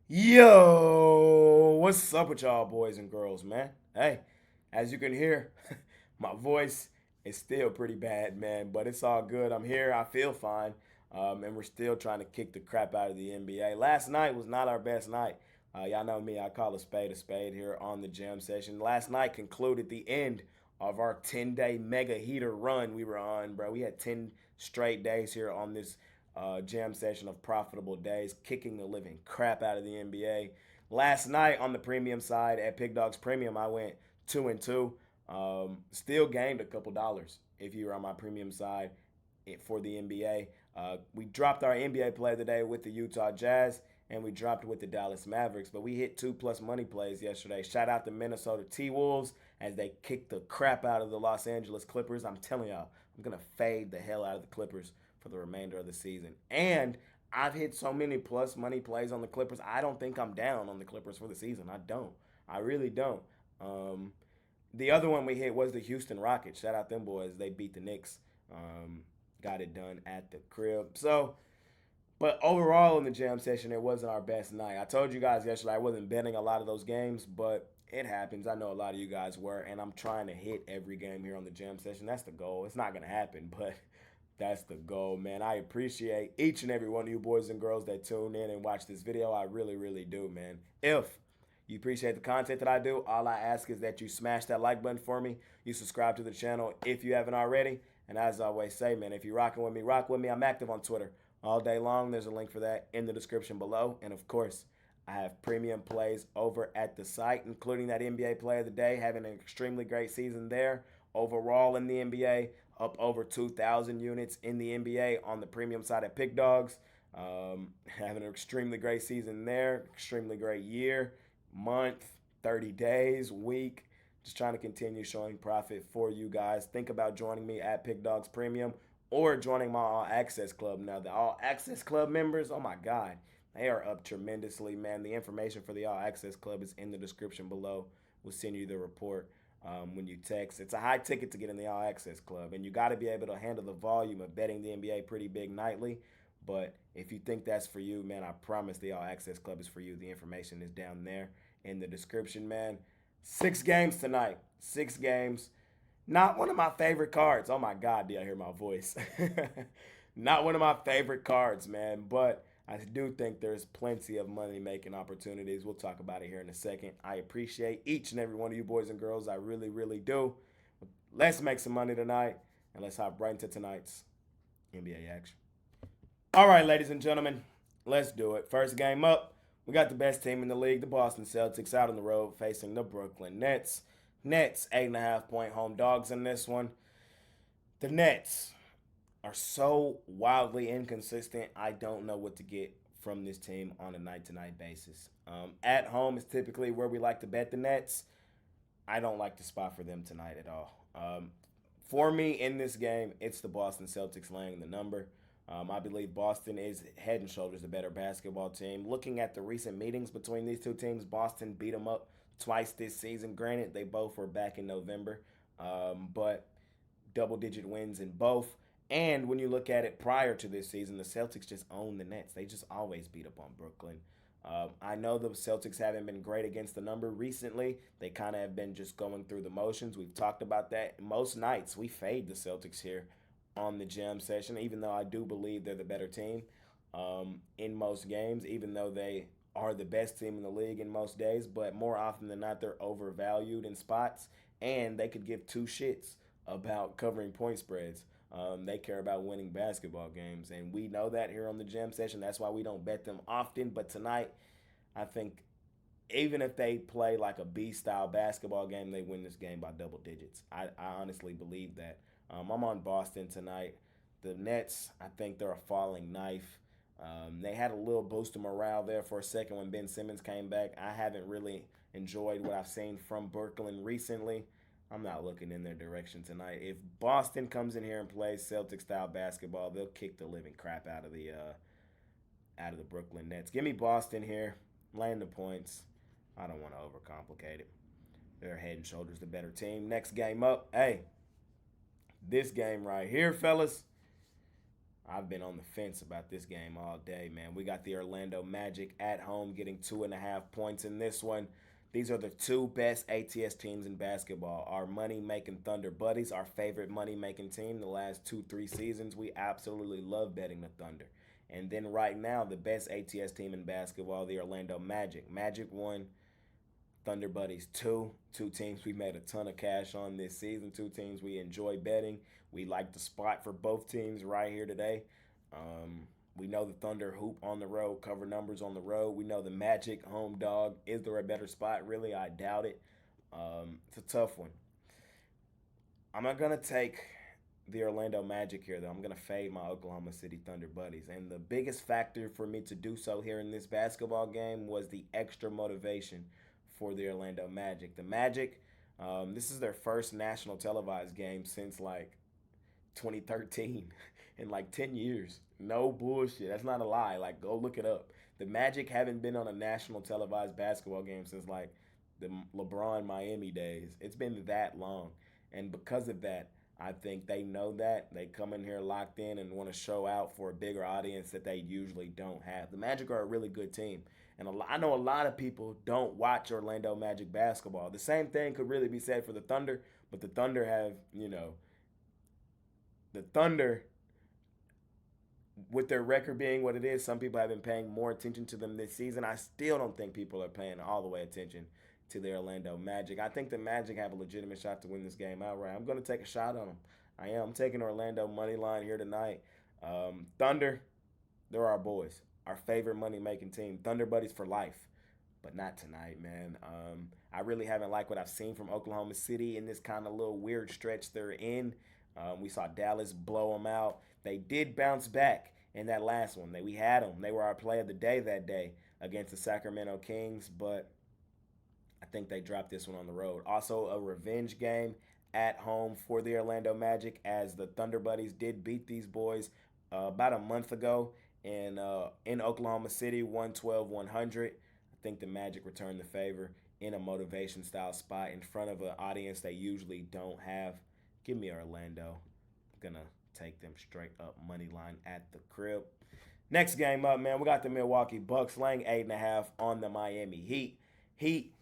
Yo, what's up with y'all boys and girls, man? Hey, as you can hear, my voice is still pretty bad, man, but it's all good. I'm here, I feel fine, and we're still trying to kick the crap out of the NBA. Last night was not our best night. Y'all know me, I call a spade here on the jam session. Last night concluded the end of our 10-day mega heater run we were on, bro. We had 10 straight days here on this jam session of profitable days, kicking the living crap out of the NBA. Last night on the premium side at Pickdawgz Premium, I went 2-2. Still gained a couple dollars if you were on my premium side for the NBA. We dropped our NBA play of the day with the Utah Jazz, and we dropped with the Dallas Mavericks. But we hit 2+ money plays yesterday. Shout out to Minnesota T-Wolves as they kicked the crap out of the Los Angeles Clippers. I'm telling y'all, I'm going to fade the hell out of the Clippers for the remainder of the season. And I've hit so many plus money plays on the Clippers. I don't think I'm down on the Clippers for the season. I don't. I really don't. The other one we hit was the Houston Rockets. Shout out them boys. They beat the Knicks. Got it done at the crib. So, but overall in the jam session, it wasn't our best night. I told you guys yesterday I wasn't betting a lot of those games, but it happens. I know a lot of you guys were, and I'm trying to hit every game here on the jam session. That's the goal. It's not going to happen, but that's the goal, man. I appreciate each and every one of you boys and girls that tune in and watch this video. I really, really do, man. If you appreciate the content that I do, all I ask is that you smash that like button for me. You subscribe to the channel if you haven't already. And as I always say, man, if you're rocking with me, rock with me. I'm active on Twitter all day long. There's a link for that in the description below. And of course, I have premium plays over at the site, including that NBA play of the day, having an extremely great season there. Overall in the NBA, up over 2,000 units in the NBA on the premium side at Pick Dawgz. Having an extremely great season there, extremely great year, month, 30 days, week. Just trying to continue showing profit for you guys. Think about joining me at Pick Dawgz Premium or joining my All Access Club. Now, the All Access Club members, oh my God, they are up tremendously, man. The information for the All Access Club is in the description below. We'll send you the report when you text. It's a high ticket to get in the All Access Club, and you got to be able to handle the volume of betting the NBA pretty big nightly. But if you think that's for you, man, I promise the All Access Club is for you. The information is down there in the description, man. 6 games tonight. 6 games. Not one of my favorite cards. Oh my God, do I hear my voice? Not one of my favorite cards, man. But I do think there's plenty of money making opportunities. We'll talk about it here in a second. I appreciate each and every one of you boys and girls. I really, really do. Let's make some money tonight, and let's hop right into tonight's NBA action. All right, ladies and gentlemen, let's do it. First game up, we got the best team in the league, the Boston Celtics, out on the road facing the Brooklyn Nets. Nets, 8.5-point home dogs in this one. The Nets are so wildly inconsistent. I don't know what to get from this team on a night-to-night basis. At home is typically where we like to bet the Nets. I don't like the spot for them tonight at all. For me in this game, it's the Boston Celtics laying the number. I believe Boston is head and shoulders the better basketball team. Looking at the recent meetings between these two teams, Boston beat them up twice this season. Granted, they both were back in November, but double-digit wins in both. And when you look at it prior to this season, the Celtics just own the Nets. They just always beat up on Brooklyn. I know the Celtics haven't been great against the number recently. They kind of have been just going through the motions. We've talked about that. Most nights we fade the Celtics here on the jam session, even though I do believe they're the better team in most games, even though they are the best team in the league in most days. But more often than not, they're overvalued in spots, and they could give two shits about covering point spreads. They care about winning basketball games, and we know that here on the jam session. That's why we don't bet them often. But tonight, I think even if they play like a B-style basketball game, they win this game by double digits. I honestly believe that. I'm on Boston tonight. The Nets, I think they're a falling knife. They had a little boost of morale there for a second when Ben Simmons came back. I haven't really enjoyed what I've seen from Brooklyn recently. I'm not looking in their direction tonight. If Boston comes in here and plays Celtic style basketball, they'll kick the living crap out of the Brooklyn Nets. Give me Boston here, laying the points. I don't want to overcomplicate it. They're head and shoulders the better team. Next game up, hey, this game right here, fellas. I've been on the fence about this game all day, man. We got the Orlando Magic at home getting 2.5 points in this one. These are the two best ATS teams in basketball. Our money making Thunder Buddies, our favorite money making team the last 2, 3 seasons. We absolutely love betting the Thunder. And then right now, the best ATS team in basketball, the Orlando Magic. Magic won, Thunder Buddies two. Two teams we made a ton of cash on this season. Two teams we enjoy betting. We like the spot for both teams right here today. We know the Thunder hoop on the road, cover numbers on the road. We know the Magic home dog. Is there a better spot? Really, I doubt it. It's a tough one. I'm not gonna take the Orlando Magic here, though. I'm gonna fade my Oklahoma City Thunder buddies, and the biggest factor for me to do so here in this basketball game was the extra motivation for the Orlando Magic. The Magic, this is their first national televised game since like 2013 in like 10 years. No bullshit. That's not a lie. Like, go look it up. The Magic haven't been on a national televised basketball game since like the LeBron Miami days. It's been that long. And because of that, I think they know that. They come in here locked in and want to show out for a bigger audience that they usually don't have. The Magic are a really good team. And I know a lot of people don't watch Orlando Magic basketball. The same thing could really be said for the Thunder, but the Thunder have, the Thunder, with their record being what it is, some people have been paying more attention to them this season. I still don't think people are paying all the way attention to the Orlando Magic. I think the Magic have a legitimate shot to win this game outright. I'm going to take a shot on them. I am. I'm taking Orlando money line here tonight. Thunder, they're our boys, our favorite money making team. Thunder buddies for life, but not tonight, man. I really haven't liked what I've seen from Oklahoma City in this kind of little weird stretch they're in. We saw Dallas blow them out. They did bounce back in that last one. We had them. They were our play of the day that day against the Sacramento Kings, but I think they dropped this one on the road. Also, a revenge game at home for the Orlando Magic, as the Thunder Buddies did beat these boys about a month ago in Oklahoma City, 112-100. I think the Magic returned the favor in a motivation style spot in front of an audience they usually don't have. Give me Orlando. I'm gonna take them straight up money line at the crib. Next game up, man, we got the Milwaukee Bucks laying 8.5 on the Miami Heat. Heat,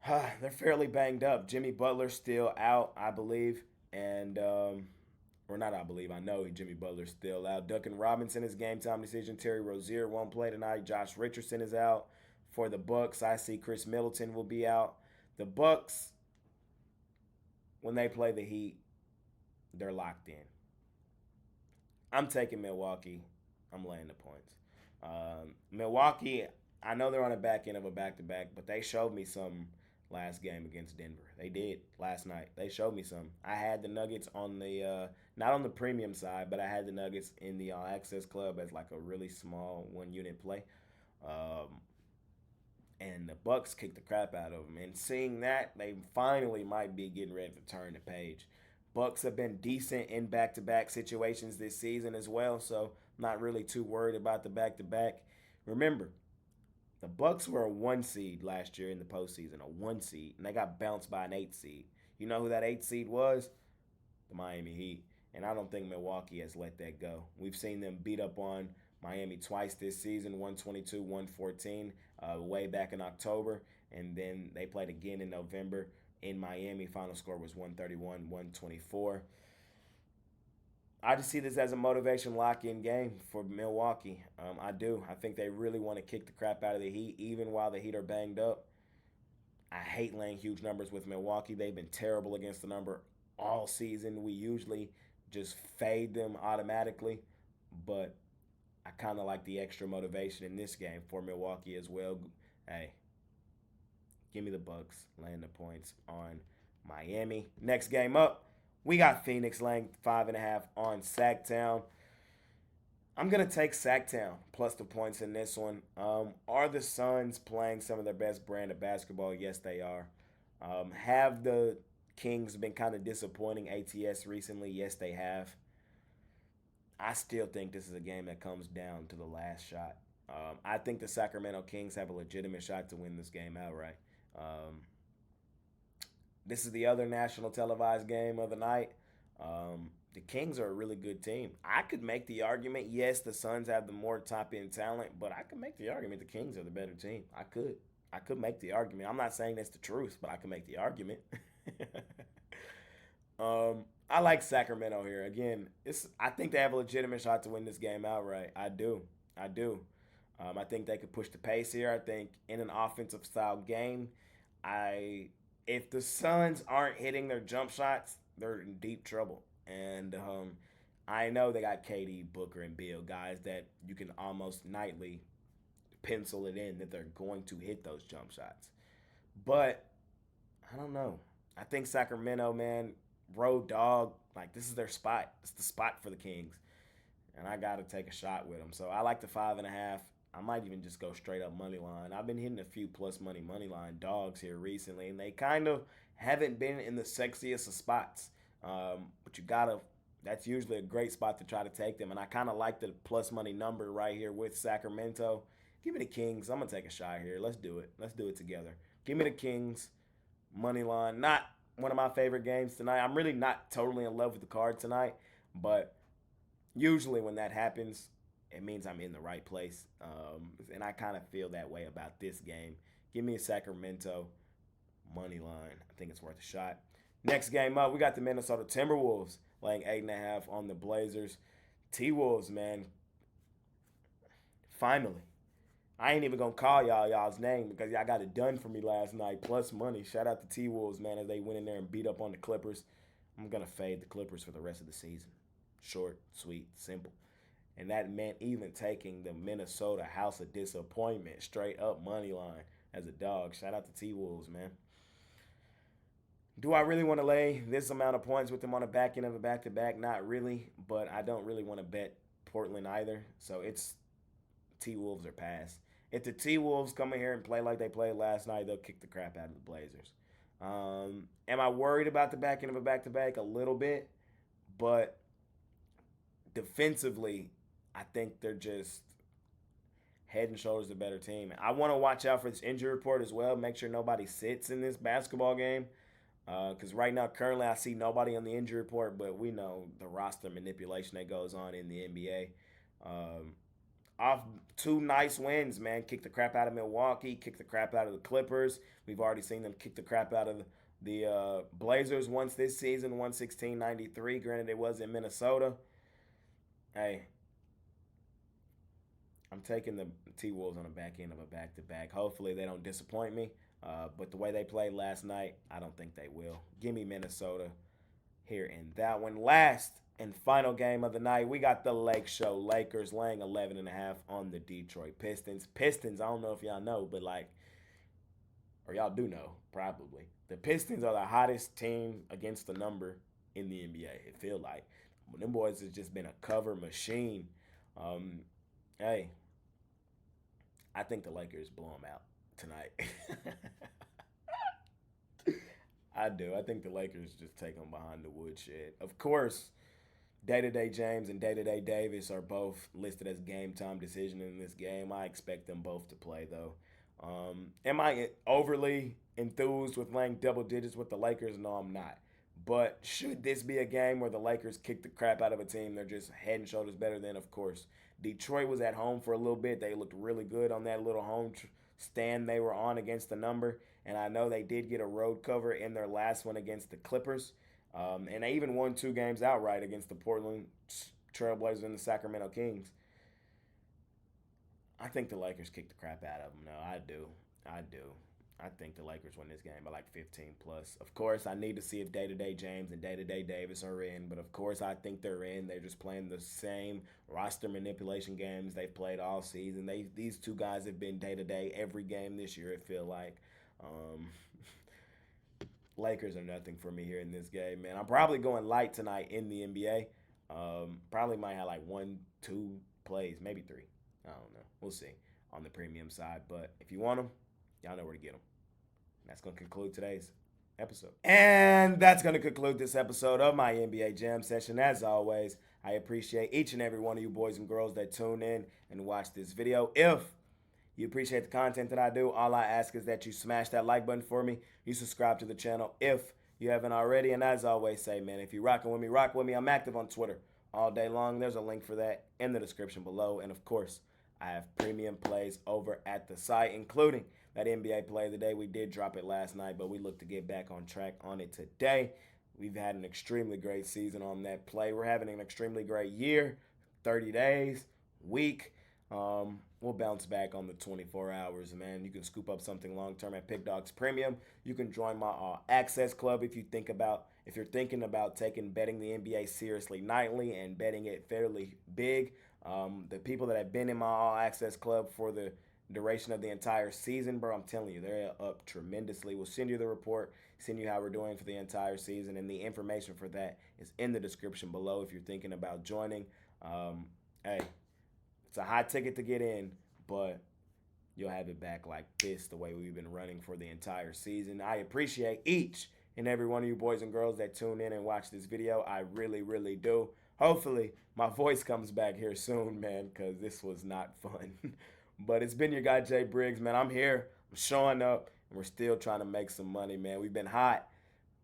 they're fairly banged up. Jimmy Butler's still out, I believe, and or not, I believe. I know Jimmy Butler's still out. Duncan Robinson is game time decision. Terry Rozier won't play tonight. Josh Richardson is out for the Bucks. I see Chris Middleton will be out. The Bucks, when they play the Heat, they're locked in. I'm taking Milwaukee. I'm laying the points. Milwaukee, I know they're on the back end of a back-to-back, but they showed me some last game against Denver. They did last night. They showed me some. I had the Nuggets on the not on the premium side, but I had the Nuggets in the All Access Club as like a really small one-unit play. And the Bucks kicked the crap out of them. And seeing that, they finally might be getting ready to turn the page. Bucks have been decent in back-to-back situations this season as well, so I'm not really too worried about the back-to-back. Remember, the Bucks were a 1 seed last year in the postseason, a 1 seed, and they got bounced by an 8 seed. You know who that 8 seed was? The Miami Heat. And I don't think Milwaukee has let that go. We've seen them beat up on Miami twice this season, 122-114, way back in October, and then they played again in November in Miami. Final score was 131-124. I just see this as a motivation lock-in game for Milwaukee. I do. I think they really want to kick the crap out of the Heat, even while the Heat are banged up. I hate laying huge numbers with Milwaukee. They've been terrible against the number all season. We usually just fade them automatically, but I kind of like the extra motivation in this game for Milwaukee as well. Hey, give me the Bucks laying the points on Miami. Next game up, we got Phoenix laying 5.5 on Sacktown. I'm going to take Sacktown plus the points in this one. Are the Suns playing some of their best brand of basketball? Yes, they are. Have the Kings been kind of disappointing ATS recently? Yes, they have. I still think this is a game that comes down to the last shot. I think the Sacramento Kings have a legitimate shot to win this game outright. This is the other national televised game of the night. the Kings are a really good team. I could make the argument, yes, the Suns have the more top end talent, but I could make the argument the Kings are the better team. I could. I could make the argument. I'm not saying that's the truth, but I can make the argument. I like Sacramento here. Again, it's I think they have a legitimate shot to win this game outright. I do. I do. I think they could push the pace here. I think in an offensive style game, I if the Suns aren't hitting their jump shots, they're in deep trouble. And I know they got KD, Booker, and Beal, guys that you can almost nightly pencil it in that they're going to hit those jump shots. But I don't know. I think Sacramento, man, road dog, like this is their spot. It's the spot for the Kings, and I got to take a shot with them. So I like the 5.5. I might even just go straight up money line. I've been hitting a few plus money line dogs here recently, and they kind of haven't been in the sexiest of spots. But you gotta. That's usually a great spot to try to take them, and I kind of like the plus money number right here with Sacramento. Give me the Kings. I'm gonna take a shot here. Let's do it. Let's do it together. Give me the Kings money line. Not one of my favorite games tonight. I'm really not totally in love with the card tonight, but usually when that happens, it means I'm in the right place. And I kind of feel that way about this game. Give me a Sacramento money line. I think it's worth a shot. Next game up, we got the Minnesota Timberwolves laying 8.5 on the Blazers. T-Wolves, man. Finally. I ain't even gonna call y'all's name because y'all got it done for me last night. Plus money. Shout out to T-Wolves, man, as they went in there and beat up on the Clippers. I'm gonna fade the Clippers for the rest of the season. Short, sweet, simple. And that meant even taking the Minnesota House of Disappointment straight up money line as a dog. Shout out to T-Wolves, man. Do I really want to lay this amount of points with them on the back end of a back-to-back? Not really, but I don't really want to bet Portland either. So it's T-Wolves or pass. If the T-Wolves come in here and play like they played last night, they'll kick the crap out of the Blazers. Am I worried about the back end of a back-to-back? A little bit, but defensively, I think they're just head and shoulders the better team. I want to watch out for this injury report as well. Make sure nobody sits in this basketball game. Because right now, currently, I see nobody on the injury report, but we know the roster manipulation that goes on in the NBA. Off two nice wins, man. Kick the crap out of Milwaukee, kick the crap out of the Clippers. We've already seen them kick the crap out of the Blazers once this season, 116-93. Granted, it was in Minnesota. Hey, I'm taking the T-Wolves on the back end of a back-to-back. Hopefully, they don't disappoint me. But the way they played last night, I don't think they will. Give me Minnesota here in that one. Last and final game of the night, we got the Lake Show Lakers laying 11.5 on the Detroit Pistons. Pistons, I don't know if y'all know, but or y'all do know, probably. The Pistons are the hottest team against the number in the NBA, it feel like. Them boys has just been a cover machine. Hey, I think the Lakers blow them out tonight. I do. I think the Lakers just take them behind the woodshed. Of course, Day-to-Day James and Day-to-Day Davis are both listed as game time decision in this game. I expect them both to play, though. Am I overly enthused with laying double digits with the Lakers? No, I'm not. But should this be a game where the Lakers kick the crap out of a team they're just head and shoulders better than? Of course. Detroit was at home for a little bit. They looked really good on that little home stand they were on against the number. And I know they did get a road cover in their last one against the Clippers. And they even won 2 games outright against the Portland Trailblazers and the Sacramento Kings. I think the Lakers kick the crap out of them. No, I do. I think the Lakers win this game by 15 plus. Of course, I need to see if Day-to-Day James and Day-to-Day Davis are in. But of course, I think they're in. They're just playing the same roster manipulation games they've played all season. These two guys have been day-to-day every game this year, it feel like. Lakers are nothing for me here in this game, man. I'm probably going light tonight in the NBA. Probably might have 1, 2 plays, maybe 3. I don't know. We'll see on the premium side. But if you want them, y'all know where to get them. That's going to conclude today's episode. And that's going to conclude this episode of my NBA Jam session. As always, I appreciate each and every one of you boys and girls that tune in and watch this video. If you appreciate the content that I do, all I ask is that you smash that like button for me. You subscribe to the channel if you haven't already. And as I always say, man, if you're rocking with me, rock with me. I'm active on Twitter all day long. There's a link for that in the description below. And of course, I have premium plays over at the site, including that NBA play of the day. We did drop it last night, but we look to get back on track on it today. We've had an extremely great season on that play. We're having an extremely great year, 30 days, week. We'll bounce back on the 24 hours, man. You can scoop up something long term at Pickdawgz Premium. You can join my All Access Club if you're thinking about taking betting the NBA seriously nightly and betting it fairly big. The people that have been in my All Access Club for the duration of the entire season, bro, I'm telling you, they're up tremendously. We'll send you the report, send you how we're doing for the entire season, and the information for that is in the description below if you're thinking about joining. Hey, it's a high ticket to get in, but you'll have it back like this the way we've been running for the entire season. I appreciate each and every one of you boys and girls that tune in and watch this video. I really, really do. Hopefully, my voice comes back here soon, man, because this was not fun. But it's been your guy, Jay Briggs, man. I'm here. I'm showing up, and we're still trying to make some money, man. We've been hot.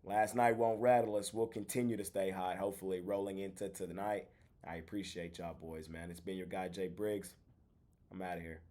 Last night won't rattle us. We'll continue to stay hot, hopefully, rolling into tonight. I appreciate y'all boys, man. It's been your guy, Jay Briggs. I'm out of here.